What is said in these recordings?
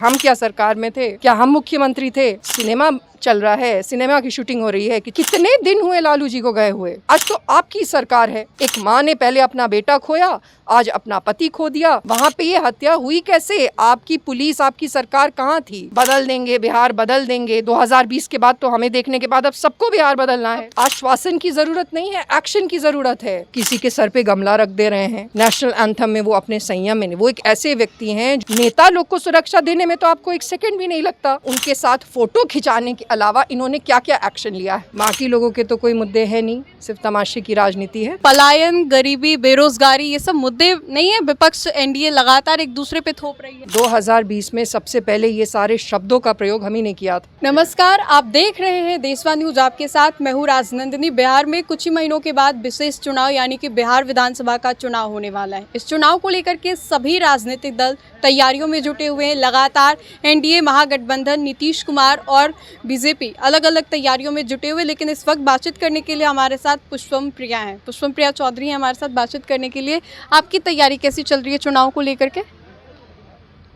हम क्या सरकार में थे? क्या हम मुख्यमंत्री थे? सिनेमा चल रहा है, सिनेमा की शूटिंग हो रही है कि कितने दिन हुए लालू जी को गए हुए। आज तो आपकी सरकार है। एक माँ ने पहले अपना बेटा खोया, आज अपना पति खो दिया। वहाँ पे ये हत्या हुई कैसे? आपकी पुलिस, आपकी सरकार कहाँ थी? बदल देंगे, बिहार बदल देंगे। 2020 के बाद तो हमें देखने के बाद अब सबको बिहार बदलना है। आश्वासन की जरूरत नहीं है, एक्शन की जरूरत है। किसी के सर पे गमला रख दे रहे हैं। नेशनल एंथम में वो अपने संयम में नहीं। वो एक ऐसे व्यक्ति हैं, नेता लोग को सुरक्षा देने में तो आपको एक सेकंड भी नहीं लगता। उनके साथ फोटो खिंचाने के अलावा इन्होंने क्या क्या एक्शन लिया है? बाकी लोगों के तो कोई मुद्दे है नहीं, सिर्फ तमाशे की राजनीति है। पलायन, गरीबी, बेरोजगारी, ये सब मुद्दे नहीं है? विपक्ष एनडीए लगातार एक दूसरे पे थोप रही है। 2020 में सबसे पहले ये सारे शब्दों का प्रयोग हम ही ने किया था। नमस्कार, आप देख रहे हैं देशवा न्यूज। आपके साथ मैं हूं राजनंदिनी। बिहार में कुछ ही महीनों के बाद विशेष चुनाव यानी कि बिहार विधानसभा का चुनाव होने वाला है। इस चुनाव को लेकर के सभी राजनीतिक दल तैयारियों में जुटे हुए हैं। लगातार एनडीए महागठबंधन, नीतीश कुमार और बीजेपी अलग अलग तैयारियों में जुटे हुए। लेकिन इस वक्त बातचीत करने के लिए हमारे साथ पुष्पम प्रिया हैं। पुष्पम प्रिया चौधरी हैं हमारे साथ बातचीत करने के लिए। आपकी तैयारी कैसी चल रही है चुनाव को लेकर के?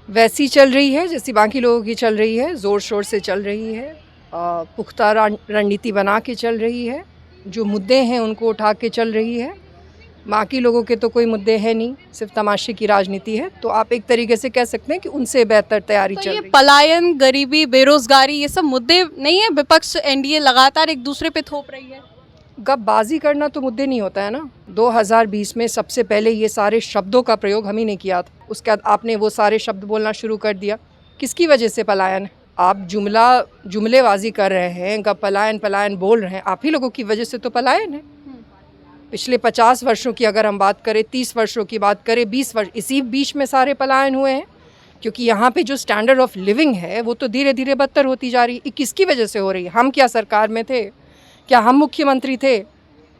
वैसी चल रही है जैसी बाकी लोगों की चल रही है, ज़ोर शोर से चल रही है, पुख्ता रणनीति बना के चल रही है, जो मुद्दे हैं उनको उठा के चल रही है। बाकी लोगों के तो कोई मुद्दे हैं नहीं, सिर्फ तमाशे की राजनीति है। तो आप एक तरीके से कह सकते हैं कि उनसे बेहतर तैयारी चल रही है। पलायन, गरीबी, बेरोजगारी, ये सब मुद्दे नहीं है? विपक्ष एनडीए लगातार एक दूसरे पे थोप रही है। गपबाजी करना तो मुद्दे नहीं होता है ना। 2020 में सबसे पहले ये सारे शब्दों का प्रयोग हम ही ने किया था। उसके बाद आपने वो सारे शब्द बोलना शुरू कर दिया। किसकी वजह से पलायन है? आप जुमलेबाजी कर रहे हैं, गप पलायन पलायन बोल रहे हैं। आप ही लोगों की वजह से तो पलायन है। पिछले 50 वर्षों की अगर हम बात करें, 30 वर्षों की बात करें, 20 वर्ष, इसी बीच में सारे पलायन हुए हैं। क्योंकि यहाँ पे जो स्टैंडर्ड ऑफ लिविंग है वो तो धीरे धीरे बदतर होती जा रही है। किसकी वजह से हो रही है? हम क्या सरकार में थे? क्या हम मुख्यमंत्री थे?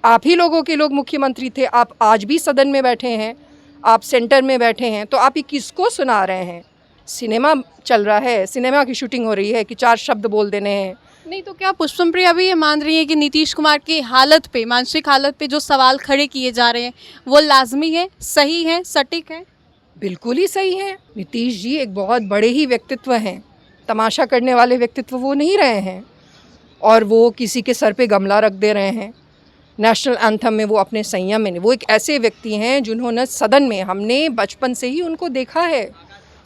आप ही लोगों के लोग मुख्यमंत्री थे। आप आज भी सदन में बैठे हैं, आप सेंटर में बैठे हैं, तो आप ये किसको सुना रहे हैं? सिनेमा चल रहा है, सिनेमा की शूटिंग हो रही है कि 4 शब्द बोल देने हैं। नहीं तो क्या पुष्पम प्रिया भी ये मान रही है कि नीतीश कुमार की हालत पे, मानसिक हालत पे जो सवाल खड़े किए जा रहे हैं वो लाजमी है, सही है, सटीक है? बिल्कुल ही सही है। नीतीश जी एक बहुत बड़े ही व्यक्तित्व हैं। तमाशा करने वाले व्यक्तित्व वो नहीं रहे हैं, और वो किसी के सर पे गमला रख दे रहे हैं। नेशनल एंथम में वो अपने संयम में नहीं। वो एक ऐसे व्यक्ति हैं जिन्होंने सदन में, हमने बचपन से ही उनको देखा है,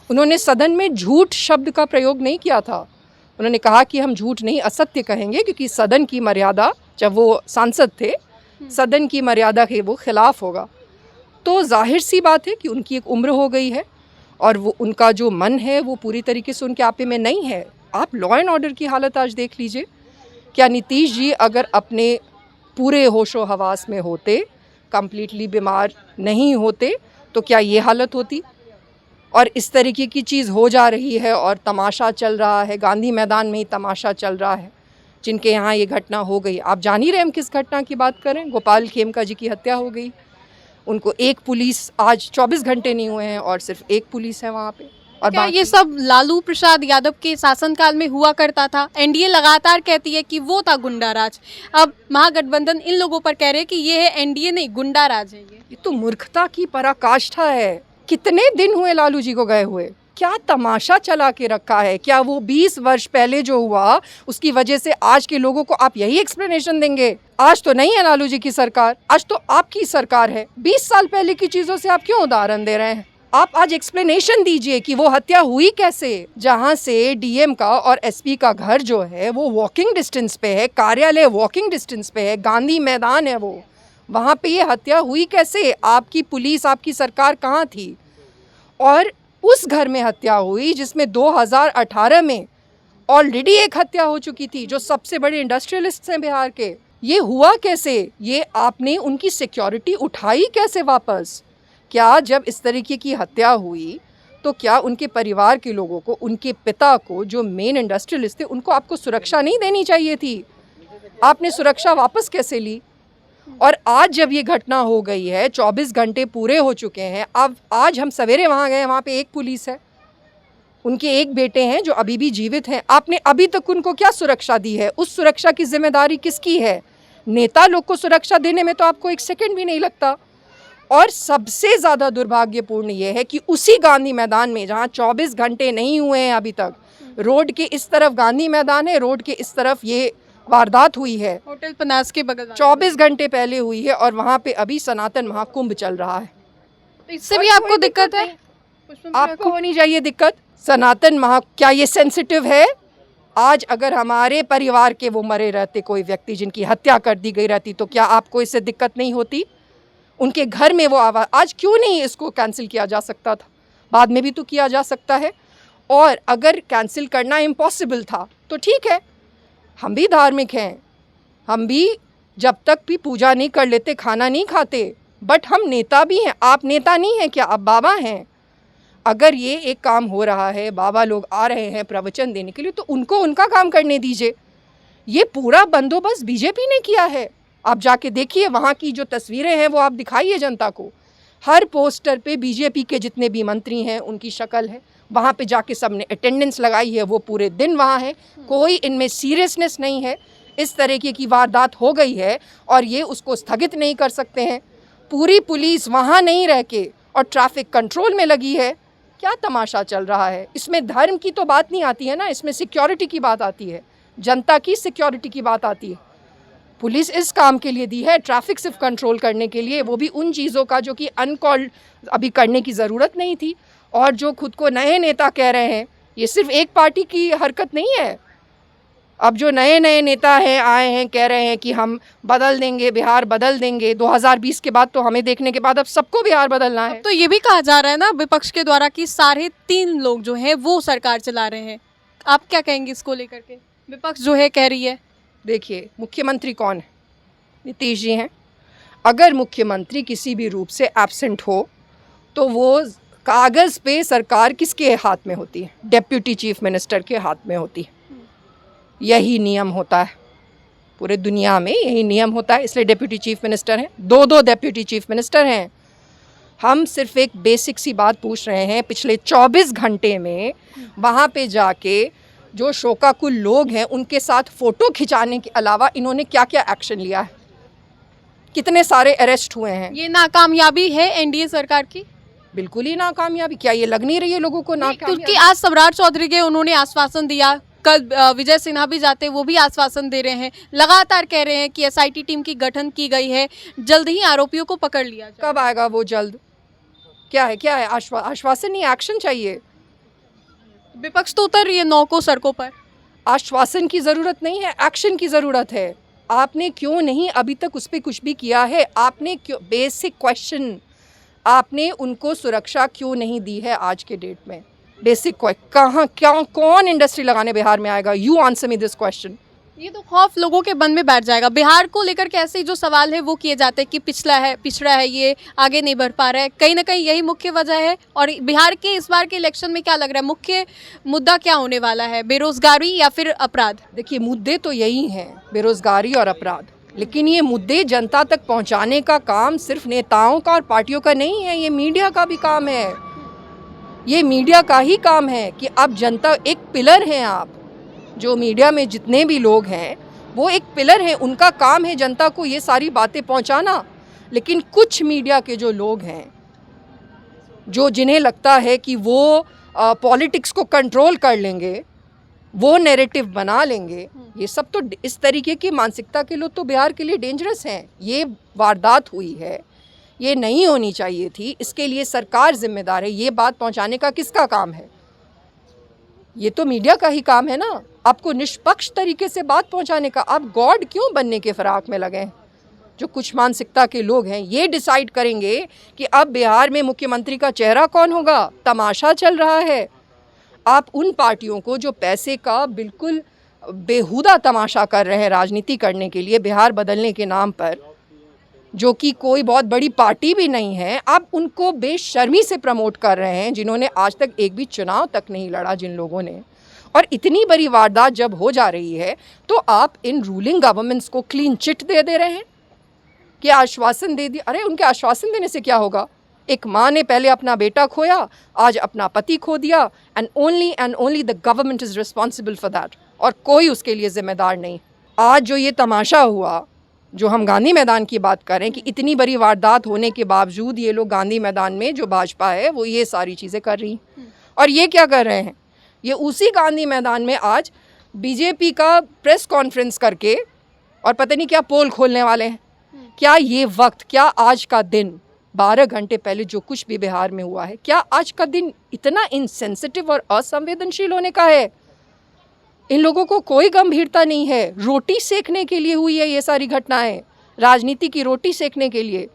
उन्होंने सदन में झूठ शब्द का प्रयोग नहीं किया था। उन्होंने कहा कि हम झूठ नहीं, असत्य कहेंगे, क्योंकि सदन की मर्यादा, जब वो सांसद थे, सदन की मर्यादा के वो खिलाफ होगा। तो जाहिर सी बात है कि उनकी एक उम्र हो गई है और वो उनका जो मन है वो पूरी तरीके से उनके आपे में नहीं है। आप लॉ एंड ऑर्डर की हालत आज देख लीजिए। क्या नीतीश जी अगर अपने पूरे होशो हवास में होते, कंप्लीटली बीमार नहीं होते, तो क्या ये हालत होती? और इस तरीके की चीज़ हो जा रही है और तमाशा चल रहा है। गांधी मैदान में ही तमाशा चल रहा है। जिनके यहाँ ये घटना हो गई, आप जान ही रहे हम किस घटना की बात करें। गोपाल खेमका जी की हत्या हो गई। उनको एक पुलिस, आज 24 घंटे नहीं हुए हैं और सिर्फ एक पुलिस है वहाँ पे। और क्या ये सब लालू प्रसाद यादव के शासनकाल में हुआ करता था? एनडीए लगातार कहती है कि वो था गुंडा राज। अब महागठबंधन इन लोगों पर कह रहे हैं कि ये है एनडीए नहीं, गुंडा राज है। ये तो मूर्खता की पराकाष्ठा है। कितने दिन हुए लालू जी को गए हुए? क्या तमाशा चला के रखा है? क्या वो 20 वर्ष पहले जो हुआ उसकी वजह से आज के लोगों को आप यही एक्सप्लेनेशन देंगे? आज तो नहीं है लालू जी की सरकार, आज तो आपकी सरकार है। 20 साल पहले की चीजों से आप क्यों उदाहरण दे रहे हैं? आप आज एक्सप्लेनेशन दीजिए कि वो हत्या हुई कैसे। जहां से डीएम का और एसपी का घर जो है वो वॉकिंग डिस्टेंस पे है, कार्यालय वॉकिंग डिस्टेंस पे है, गांधी मैदान है वो, वहां पे ये हत्या हुई कैसे? आपकी पुलिस, आपकी सरकार कहाँ थी? और उस घर में हत्या हुई जिसमें 2018 में ऑलरेडी एक हत्या हो चुकी थी, जो सबसे बड़े इंडस्ट्रियलिस्ट हैं बिहार के। ये हुआ कैसे? ये आपने उनकी सिक्योरिटी उठाई कैसे वापस? क्या जब इस तरीके की हत्या हुई तो क्या उनके परिवार के लोगों को, उनके पिता को जो मेन इंडस्ट्रियलिस्ट थे, उनको आपको सुरक्षा नहीं देनी चाहिए थी? आपने सुरक्षा वापस कैसे ली? और आज जब ये घटना हो गई है, 24 घंटे पूरे हो चुके हैं, अब आज हम सवेरे वहाँ गए, वहाँ पे एक पुलिस है, उनके एक बेटे हैं जो अभी भी जीवित हैं। आपने अभी तक उनको क्या सुरक्षा दी है? उस सुरक्षा की जिम्मेदारी किसकी है? नेता लोग को सुरक्षा देने में तो आपको एक सेकंड भी नहीं लगता। और सबसे ज़्यादा दुर्भाग्यपूर्ण ये है कि उसी गांधी मैदान में जहाँ 24 घंटे नहीं हुए हैं अभी तक, रोड के इस तरफ गांधी मैदान है, रोड के इस तरफ ये वारदात हुई है, होटल पनास के बगल वाला। 24 घंटे पहले हुई है, और वहाँ पे अभी सनातन महाकुंभ चल रहा है। तो इससे भी आपको दिक्कत है? आपको होनी चाहिए दिक्कत। सनातन क्या ये सेंसिटिव है? आज अगर हमारे परिवार के वो मरे रहते कोई व्यक्ति जिनकी हत्या कर दी गई रहती, तो क्या आपको इससे दिक्कत नहीं होती? उनके घर में वो आवाज़, आज क्यों नहीं इसको कैंसिल किया जा सकता था? बाद में भी तो किया जा सकता है। और अगर कैंसिल करना इम्पॉसिबल था तो ठीक है, हम भी धार्मिक हैं, हम भी जब तक भी पूजा नहीं कर लेते खाना नहीं खाते, बट हम नेता भी हैं। आप नेता नहीं हैं क्या? आप बाबा हैं। अगर ये एक काम हो रहा है, बाबा लोग आ रहे हैं प्रवचन देने के लिए, तो उनको उनका काम करने दीजिए। ये पूरा बंदोबस्त बीजेपी ने किया है। आप जाके देखिए, वहाँ की जो तस्वीरें हैं वो आप दिखाइए जनता को। हर पोस्टर पे बीजेपी के जितने भी मंत्री हैं उनकी शक्ल है। वहाँ पे जाके सबने अटेंडेंस लगाई है, वो पूरे दिन वहाँ है। कोई इनमें सीरियसनेस नहीं है। इस तरीके की वारदात हो गई है और ये उसको स्थगित नहीं कर सकते हैं। पूरी पुलिस वहाँ नहीं रह के और ट्रैफिक कंट्रोल में लगी है। क्या तमाशा चल रहा है? इसमें धर्म की तो बात नहीं आती है ना, इसमें सिक्योरिटी की बात आती है, जनता की सिक्योरिटी की बात आती है। पुलिस इस काम के लिए दी है, ट्रैफिक सिर्फ कंट्रोल करने के लिए, वो भी उन चीज़ों का जो कि अनकॉल्ड अभी करने की ज़रूरत नहीं थी। और जो खुद को नए नेता कह रहे हैं, ये सिर्फ एक पार्टी की हरकत नहीं है। अब जो नए नए नेता हैं आए हैं, कह रहे हैं कि हम बदल देंगे, बिहार बदल देंगे। 2020 के बाद तो हमें देखने के बाद अब सबको बिहार बदलना है। तो ये भी कहा जा रहा है ना विपक्ष के द्वारा कि 3.5 लोग जो हैं वो सरकार चला रहे हैं। आप क्या कहेंगे इसको लेकर के? विपक्ष जो है कह रही है। देखिए, मुख्यमंत्री कौन है? नीतीश जी हैं। अगर मुख्यमंत्री किसी भी रूप से एब्सेंट हो तो वो कागज़ पे सरकार किसके हाथ में होती है? डेप्यूटी चीफ मिनिस्टर के हाथ में होती है। यही नियम होता है पूरे दुनिया में, यही नियम होता है। इसलिए डेप्यूटी चीफ मिनिस्टर हैं, दो डेप्यूटी चीफ मिनिस्टर हैं। हम सिर्फ एक बेसिक सी बात पूछ रहे हैं, पिछले 24 घंटे में वहाँ पे जाके जो शोकाकुल लोग हैं उनके साथ फ़ोटो खिंचाने के अलावा इन्होंने क्या क्या एक्शन लिया है? कितने सारे अरेस्ट हुए हैं? ये नाकामयाबी है एनडीए सरकार की? बिल्कुल ही नाकामयाबी। क्या ये लग नहीं रही है लोगों को नाकामयाबी? क्योंकि आज सम्राट चौधरी गए, उन्होंने आश्वासन दिया, कल विजय सिन्हा भी जाते, वो भी आश्वासन दे रहे हैं, लगातार कह रहे हैं कि एसआईटी टीम की गठन की गई है, जल्द ही आरोपियों को पकड़ लिया जाए। कब आएगा वो जल्द? क्या है आश्वासन नहीं, एक्शन चाहिए। विपक्ष तो उतर रही है 9 को सड़कों पर। आश्वासन की ज़रूरत नहीं है, एक्शन की ज़रूरत है। आपने क्यों नहीं अभी तक उस पर कुछ भी किया है? आपने क्यों, बेसिक क्वेश्चन, आपने उनको सुरक्षा क्यों नहीं दी है आज के डेट में? बेसिक कहाँ, क्या, कौन इंडस्ट्री लगाने बिहार में आएगा? You answer me this question. ये तो खौफ लोगों के मन में बैठ जाएगा। बिहार को लेकर के ऐसे ही जो सवाल है वो किए जाते हैं कि पिछड़ा है, ये आगे नहीं बढ़ पा रहा है। कहीं ना कहीं यही मुख्य वजह है। और बिहार के इस बार के इलेक्शन में क्या लग रहा है, मुख्य मुद्दा क्या होने वाला है? बेरोजगारी या फिर अपराध? देखिए, मुद्दे तो यही हैं, बेरोजगारी और अपराध। लेकिन ये मुद्दे जनता तक पहुंचाने का काम सिर्फ नेताओं का और पार्टियों का नहीं है, ये मीडिया का भी काम है। ये मीडिया का ही काम है कि आप जनता, एक पिलर हैं आप, जो मीडिया में जितने भी लोग हैं वो एक पिलर हैं, उनका काम है जनता को ये सारी बातें पहुंचाना। लेकिन कुछ मीडिया के जो लोग हैं, जो जिन्हें लगता है कि वो पॉलिटिक्स को कंट्रोल कर लेंगे, वो नैरेटिव बना लेंगे, ये सब तो, इस तरीके की मानसिकता के लोग तो बिहार के लिए डेंजरस हैं। ये वारदात हुई है, ये नहीं होनी चाहिए थी, इसके लिए सरकार जिम्मेदार है। ये बात पहुंचाने का किसका काम है? ये तो मीडिया का ही काम है ना, आपको निष्पक्ष तरीके से बात पहुंचाने का। आप गॉड क्यों बनने के फिराक में लगे हैं? जो कुछ मानसिकता के लोग हैं ये डिसाइड करेंगे कि अब बिहार में मुख्यमंत्री का चेहरा कौन होगा। तमाशा चल रहा है। आप उन पार्टियों को जो पैसे का बिल्कुल बेहुदा तमाशा कर रहे हैं राजनीति करने के लिए बिहार बदलने के नाम पर, जो कि कोई बहुत बड़ी पार्टी भी नहीं है, आप उनको बेशर्मी से प्रमोट कर रहे हैं, जिन्होंने आज तक एक भी चुनाव तक नहीं लड़ा जिन लोगों ने। और इतनी बड़ी वारदात जब हो जा रही है तो आप इन रूलिंग गवर्नमेंट्स को क्लीन चिट दे रहे हैं कि आश्वासन दे दिया। अरे उनके आश्वासन देने से क्या होगा? एक माँ ने पहले अपना बेटा खोया, आज अपना पति खो दिया, and only the government is responsible for that, और कोई उसके लिए जिम्मेदार नहीं। आज जो ये तमाशा हुआ, जो हम गांधी मैदान की बात करें कि इतनी बड़ी वारदात होने के बावजूद ये लोग गांधी मैदान में जो भाजपा है वो ये सारी चीज़ें कर रही हैं। और ये क्या कर रहे हैं, ये उसी गांधी मैदान में आज बीजेपी का प्रेस कॉन्फ्रेंस करके और पता नहीं क्या पोल खोलने वाले हैं। क्या ये वक्त, क्या आज का दिन, 12 घंटे पहले जो कुछ भी बिहार में हुआ है, क्या आज का दिन इतना इनसेंसिटिव और असंवेदनशील होने का है? इन लोगों को कोई गंभीरता नहीं है। रोटी सेकने के लिए हुई है ये सारी घटनाएं, राजनीति की रोटी सेकने के लिए।